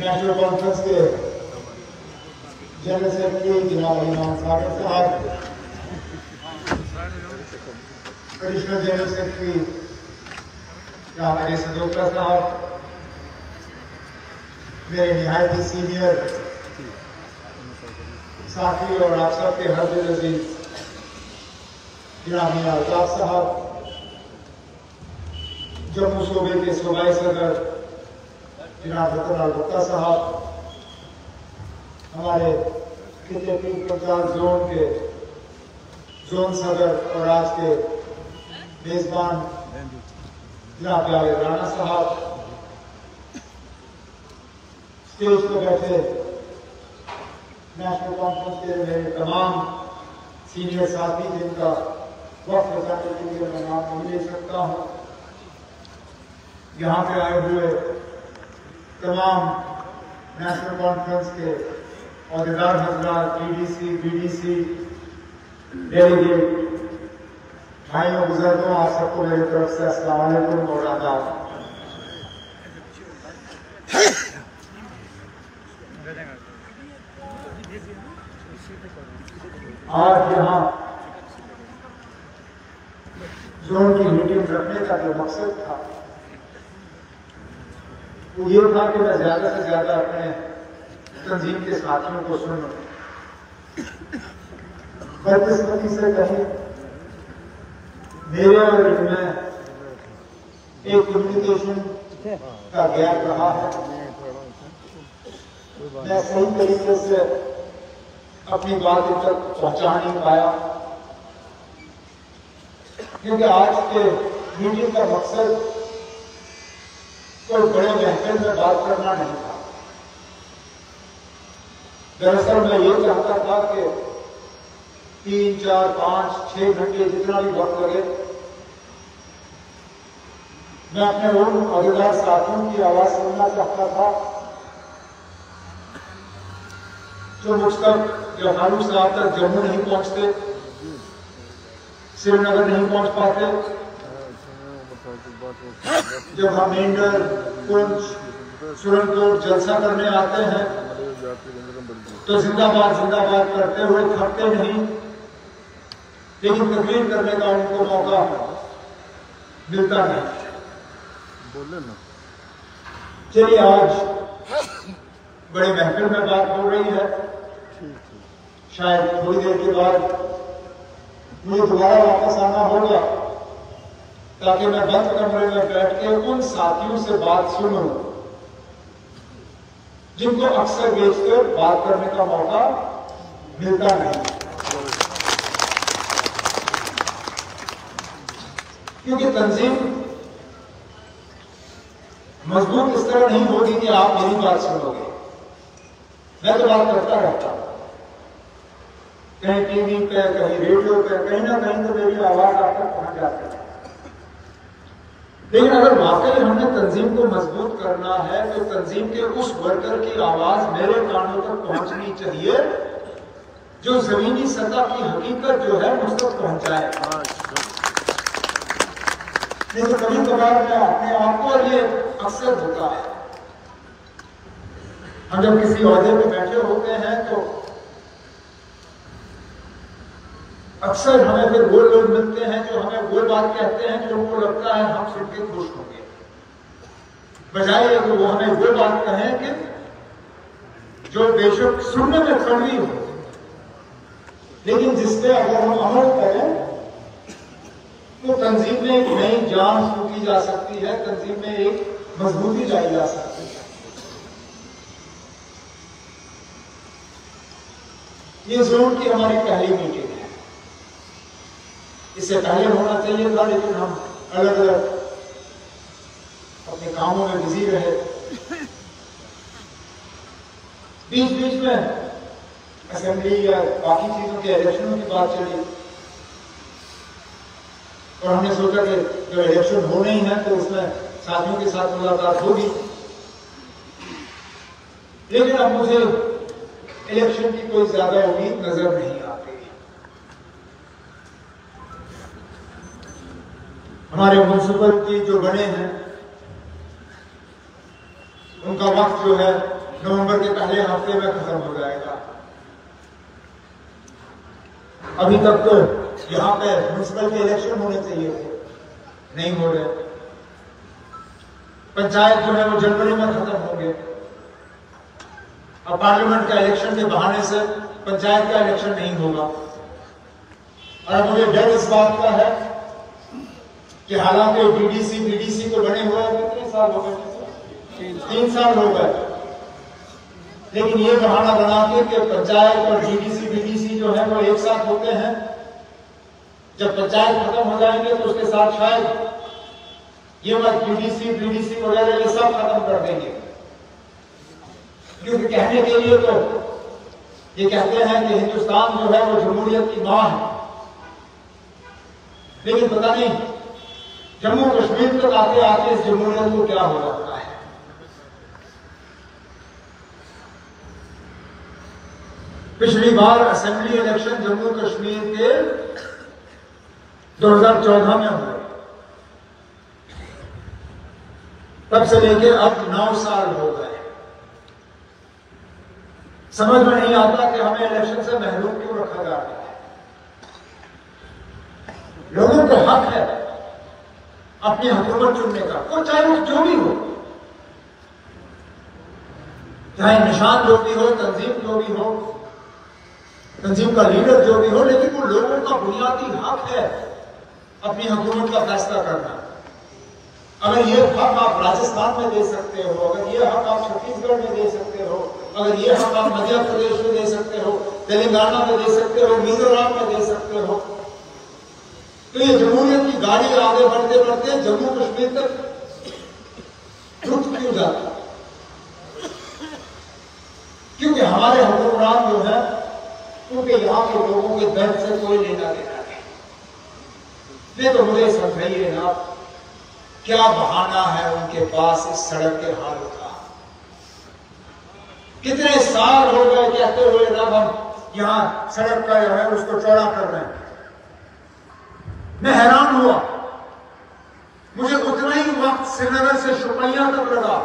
National conference के general secretary जनाब इमाम सागर साहब, एडिशनल जनरल सेक्रेटरी जनाब अली सदोका साहब, मेरे निहायत सीनियर साथी और आप सबके हर दिल अजीज जनाब अल्ताफ साहब, जम्मू सूबे के सूबाई सदर जनाब रतन लाल गुप्ता साहब, हमारे खिते पीर पंजाब जोन के जोन सदर और आज के मेजबान जनाब राणा साहब, स्टेज पर बैठे नेशनल कॉन्फ्रेंस के मेरे तमाम सीनियर साथी जिनका वक्त बचाने के लिए मैं नाम नहीं ले सकता हूँ, यहाँ पे आए हुए तमाम नेशनल कॉन्फ्रेंस के अहदेदार हजरात, टीडीसी, बीडीसी, डेलीगेट, भाइयों बुजुर्गों, आप सबको मेरी तरफ से अस्सलाम वालेकुम और आदाब। आज यहाँ जोन की मीटिंग रखने का जो मकसद था वो ये था कि मैं ज्यादा से ज्यादा अपने तंजीम के साथियों को सुनूं। बदकिस्मती से कहीं मेरे और इनमें एक कम्युनिकेशन का गैप रहा है। मैं सही तरीके से अपनी बात इन तक पहुंचा नहीं पाया, क्योंकि आज के मीटिंग का मकसद कोई बड़े महफिल में बात करना नहीं था। दरअसल मैं ये चाहता था कि 3, 4, 5, 6 घंटे जितना भी वक्त लगे, मैं अपने उन अहदेदार साथियों की आवाज सुनना चाहता था जो मुझ तक जहारू से आकर जम्मू नहीं पहुंचते, श्रीनगर नहीं पहुंच पाते, जब हम मेंढर, पुंछ, सुरनकोट जलसा करने आते हैं तो जिंदाबाद जिंदाबाद करते हुए थकते नहीं, लेकिन तकरीर करने का उनको मौका मिलता नहीं। चलिए, आज बड़े महफिल में बात हो रही है, शायद थोड़ी देर के बाद मुझे दोबारा वापस आना होगा ताकि मैं बंद कमरे में बैठ के उन साथियों से बात सुनूं जिनको अक्सर बेचकर बात करने का मौका मिलता नहीं, क्योंकि तंजीम मजबूत इस तरह नहीं होगी कि आप मेरी बात सुनोगे। मैं तो बात करता रहता हूं, कहीं टीवी पे, कहीं रेडियो पे, कहीं ना कहीं तो मेरी आवाज आकर पहुंच जाती है। लेकिन अगर वाकई हमने तंजीम को मजबूत करना है तो तंजीम के उस वर्कर की आवाज मेरे कानों तक पहुंचनी चाहिए जो जमीनी सतह की हकीकत जो है मुझ तक पहुंचाए। नहीं तो कभी कभार मैं अपने आप को, ये अक्सर होता है, हम जब किसी ओहदे पे बैठे होते हैं तो अक्सर हमें फिर वो लोग मिलते हैं जो हमें वो बात कहते हैं जो उनको लगता है हम सुन के खुश होंगे, बजाय कि वो हमें वो बात कहें कि जो बेशक सुनने में कड़वी हो, लेकिन जिसपे अगर हम अमल करें तो तंजीम में एक नई जान फूकी जा सकती है, तंजीम में एक मजबूती लाई जा सकती है। ये जोन की हमारी पहली मीटिंग है, इससे पहले होना चाहिए था, लेकिन हम अलग अलग अपने कामों में बिजी रहे। बीच बीच में असेंबली या बाकी चीजों के इलेक्शनों की बात चली और हमने सोचा कि जो इलेक्शन होने ही है तो उसमें साथियों के साथ मुलाकात होगी, लेकिन अब मुझे इलेक्शन की कोई ज्यादा उम्मीद नजर नहीं आती। हमारे म्युनिसिपलिटी जो बने हैं उनका वक्त जो है नवंबर के पहले हफ्ते में खत्म हो जाएगा। अभी तक तो यहाँ पे म्युनिसिपल के इलेक्शन होने चाहिए थे, नहीं हो रहे। पंचायत जो है वो जनवरी में खत्म होंगे। अब पार्लियामेंट का इलेक्शन के बहाने से पंचायत का इलेक्शन नहीं होगा। और मुझे डर इस बात का है कि हालांकि डीडीसी को बने हुए कितने साल हो गए, 3 साल हो गए, लेकिन ये बहाना बना के कि पंचायत और डीडीसी जो है वो एक साथ होते हैं, जब पंचायत खत्म हो जाएंगे तो उसके साथ शायद ये मत डीडीसी वगैरह ये सब खत्म कर देंगे। क्योंकि कहने के लिए तो ये कहते हैं कि हिंदुस्तान जो है वो जमहूरियत की मां है, लेकिन पता नहीं जम्मू कश्मीर तक आते आते इस जमहूरियत को क्या हो जाता है। पिछली बार असेंबली इलेक्शन जम्मू कश्मीर के 2014 में हुए, तब से लेके अब 9 साल हो गए। समझ में नहीं आता कि हमें इलेक्शन से महरूम क्यों रखा जा रहा है। लोगों को हक है अपनी हुकूमत चुनने का, वो चाहे वो जो भी हो, चाहे निशान जो भी हो, तंजीम जो भी हो, तंजीम का लीडर जो भी हो, लेकिन वो लोगों का बुनियादी हक है अपनी हुकूमत का फैसला करना। अगर ये हक आप राजस्थान में दे सकते हो, अगर ये हक आप छत्तीसगढ़ में दे सकते हो, अगर ये हक आप मध्य प्रदेश में दे सकते हो, तेलंगाना में दे सकते हो, मिजोरम में दे सकते हो, तो ये जमहूरियत की गाड़ी आगे बढ़ते बढ़ते जम्मू कश्मीर तक रुक क्यों जाती? क्योंकि हमारे हुक्मरान जो है क्योंकि यहाँ के लोगों के दर्द से कोई लेना देना नहीं। ये तो मुझे समझाइए ना, क्या बहाना है उनके पास इस सड़क के हाल का? कितने साल हो गए कहते हुए जब हम यहां सड़क का जो है उसको चौड़ा कर रहे हैं। मैं हैरान हुआ, मुझे उतना ही वक्त श्रीनगर से शुपैया तक लगा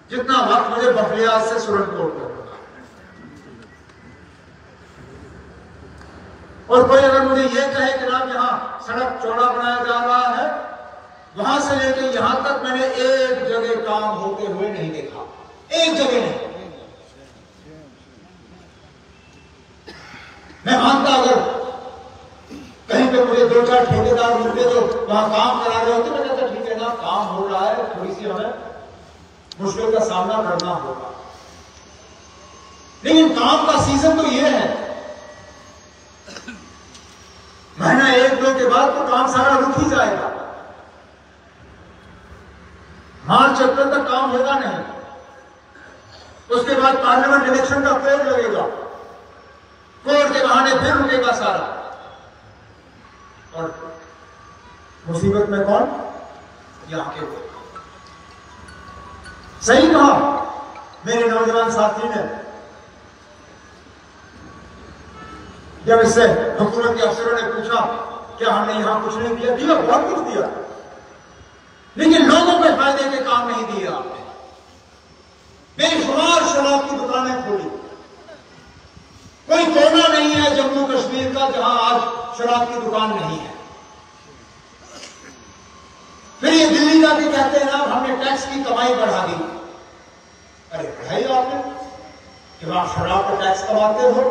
जितना वक्त मुझे बखलियात से सुरनकोट तक लगा। और कोई अगर मुझे यह कहे कि ना यहां सड़क चौड़ा बनाया जा रहा है, वहां से लेके यहां तक मैंने एक जगह काम होते हुए नहीं देखा, एक जगह नहीं। मैं मानता अगर कहीं पे मुझे 2-4 ठेकेदार मिलते तो वहां काम करा रहे होते, मैं कहता ठीक है ना, काम हो रहा है, थोड़ी सी हमें मुश्किल का सामना करना होगा, लेकिन काम का सीजन तो ये है, महीना 1-2 के बाद तो काम सारा रुक ही जाएगा। मार्च अप्रैल तक काम होगा नहीं, उसके बाद पार्लियामेंट इलेक्शन का कोड लगेगा, कोड के बहाने फिर रुकेगा सारा। और मुसीबत में कौन? यहां के लोग। सही कहा मेरे नौजवान साथी ने, जब इससे हुकूमत के अफसरों ने पूछा क्या हमने यहां कुछ नहीं दिया? दिया, बहुत कुछ दिया, लेकिन लोगों के फायदे के काम नहीं दिए आपने। बेशुमार शराब की दुकानें खोली, कोई कोना नहीं है जम्मू कश्मीर का जहां आज शराब की दुकान नहीं है। फिर ये दिल्ली जाके कहते हैं ना हमने टैक्स की कमाई बढ़ा दी। अरे बढ़ाई आपने, जब आप शराब पर टैक्स कमाते हो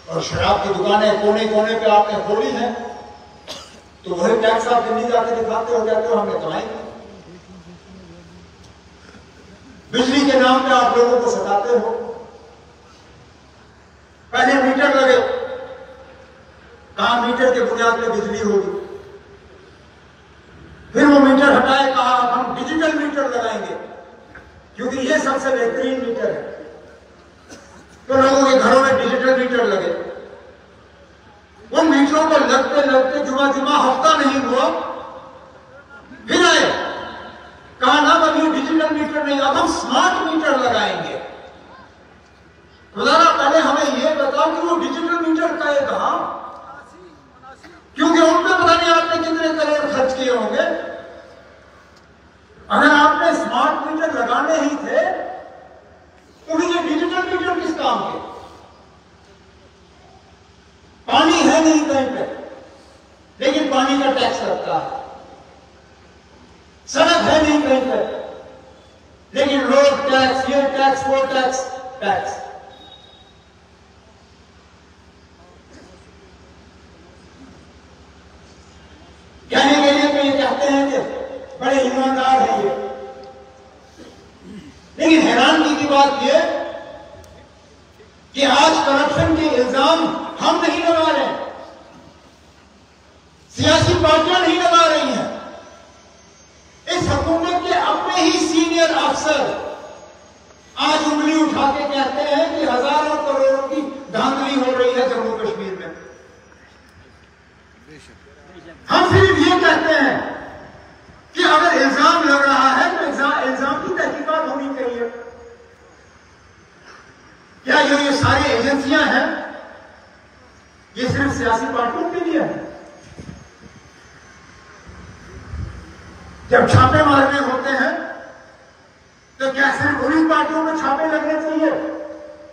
और शराब की दुकानें कोने कोने पे आपने खोली हैं, तो वही टैक्स आप दिल्ली जाके दिखाते हो, कहते हो हमने कमाई। बिजली के नाम पे आप लोगों को सताते हो। पहले मीटर लगे, कहा मीटर के बुनियाद पे बिजली होगी, फिर वो मीटर हटाए, कहा हम डिजिटल मीटर लगाएंगे क्योंकि ये सबसे बेहतरीन मीटर है। तो लोगों के घरों में डिजिटल मीटर लगे, उन मीटरों को लगते लगते जुमा हफ्ता नहीं हुआ, फिर आए, कहा ना अब ये डिजिटल मीटर नहीं, अब हम स्मार्ट मीटर लगाएंगे। तो जरा पहले हमें यह बताओ कि वो डिजिटल मीटर का है कहां, क्योंकि उनमें पता नहीं आपने कितने करोड़ खर्च किए होंगे। अगर आपने स्मार्ट मीटर लगाने ही थे तो ये डिजिटल मीटर किस काम के? पानी है नहीं कहीं पे, लेकिन पानी का टैक्स लगता है। सड़क है नहीं कहीं पे, लेकिन रोड टैक्स, ये टैक्स, वो टैक्स, टैक्स। कहने के लिए तो ये कहते हैं कि बड़े ईमानदार हैं ये, लेकिन हैरानगी की बात ये कि आज करप्शन के इल्जाम हम नहीं लगा रहे हैं, सियासी पार्टियां नहीं लगा रही हैं। इस हुकूमत के अपने ही सीनियर अफसर आज उंगली उठा के कहते हैं कि हजारों करोड़ों की धांधली हो रही है जम्मू कश्मीर में। हम सिर्फ ये कहते हैं कि अगर इल्जाम लग रहा है तो इल्जाम की तहकीकात होनी चाहिए। क्या ये सारी एजेंसियां हैं ये सिर्फ सियासी पार्टियों के लिए है? जब छापे मारने होते हैं तो क्या सिर्फ उन्हीं पार्टियों में छापे लगने चाहिए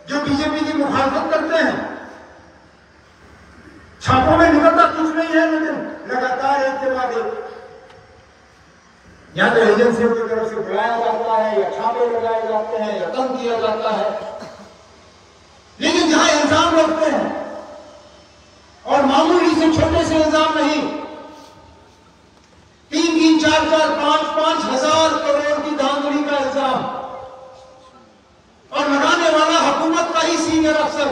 जो बीजेपी की मुखालफत करते हैं? छापों में निकलता कुछ नहीं है, लेकिन लगातार एक के बाद एक या तो एजेंसियों की तरफ से बुलाया जाता है, या छापे लगाए जाते हैं, या तंग किया जाता है। लेकिन जहां इल्जाम लगते हैं, और मामूली से छोटे से इल्जाम नहीं, 3-3, 4-4, 5-5 हजार करोड़ की धांधली का इल्जाम, और लगाने वाला हुकूमत का ही सीनियर अफसर,